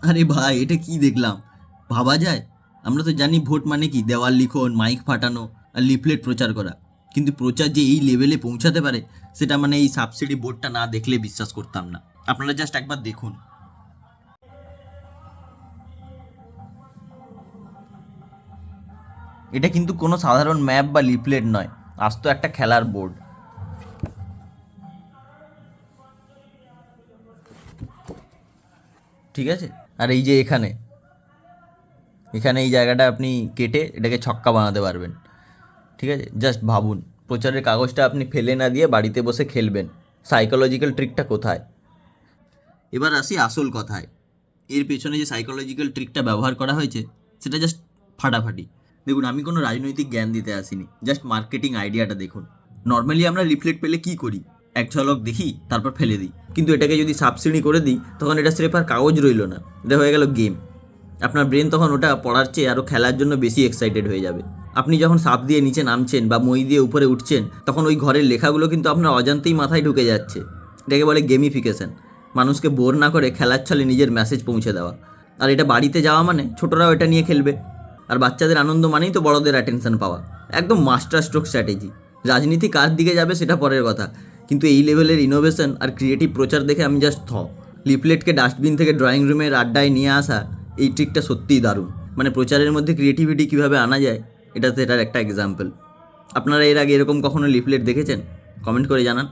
আরে ভাই, এটা কি দেখলাম! ভাবা যায়? আমরা তো জানি ভোট মানে কি, দেওয়াল লিখন, মাইক ফাটানো আর লিফলেট প্রচার করা। কিন্তু প্রচার যে এই লেভেলে পৌঁছাতে পারে, সেটা মানে এই সাবসিডি বোর্ডটা না দেখলে বিশ্বাস করতাম না। আপনারা জাস্ট একবার দেখুন। এটা কিন্তু কোনো সাধারণ ম্যাপ বা লিফলেট নয়, আজ তো একটা খেলার বোর্ড। ঠিক আছে। আর এই যে এখানে এখানে এই জায়গাটা আপনি কেটে এটাকে ছক্কা বানাতে পারবেন। ঠিক আছে, জাস্ট ভাবুন, প্রচারের কাগজটা আপনি ফেলে না দিয়ে বাড়িতে বসে খেলবেন। সাইকোলজিক্যাল ট্রিকটা কোথায়? এবার আসি আসল কথায়। এর পেছনে যে সাইকোলজিক্যাল ট্রিকটা ব্যবহার করা হয়েছে, সেটা জাস্ট ফাটাফাটি। দেখুন, আমি কোনো রাজনৈতিক জ্ঞান দিতে আসিনি, জাস্ট মার্কেটিং আইডিয়াটা দেখুন। নর্মালি আমরা লিফলেট পেলে কী করি? এক ঝলক দেখি, তারপর ফেলে দিই। কিন্তু এটাকে যদি সাবসিডি করে দিই, তখন এটা স্রেফ আর কাগজ রইল না, এটা হয়ে গেল গেম। আপনার ব্রেন তখন ওটা পড়ার চেয়ে আরও খেলার জন্য বেশি এক্সাইটেড হয়ে যাবে। আপনি যখন সাপ দিয়ে নিচে নামছেন বা মই দিয়ে উপরে উঠছেন, তখন ওই ঘরের লেখাগুলো কিন্তু আপনার অজান্তেই মাথায় ঢুকে যাচ্ছে। এটাকে বলে গেমিফিকেশন। মানুষকে বোর না করে খেলার ছলে নিজের মেসেজ পৌঁছে দেওয়া। আর এটা বাড়িতে যাওয়া মানে ছোটরাও এটা নিয়ে খেলবে। আর বাচ্চাদের আনন্দ মানেই তো বড়দের অ্যাটেনশন পাওয়া। একদম মাস্টার স্ট্রোক স্ট্র্যাটেজি। রাজনীতি কার দিকে যাবে সেটা পরের কথা, কিন্তু এই লেভেলের ইনোভেশন আর ক্রিয়েটিভ প্রচার দেখে আমি জাস্ট লিফলেটকে ডাস্টবিন থেকে ড্রয়িং রুমের আড্ডায় নিয়ে আসা, এই ট্রিকটা সত্যিই দারুণ। মানে প্রচারের মধ্যে ক্রিয়েটিভিটি কীভাবে আনা যায়, এটা তো এটার একটা এক্সাম্পল। আপনারা এর আগে এরকম কখনো লিফলেট দেখেছেন? কমেন্ট করে জানান।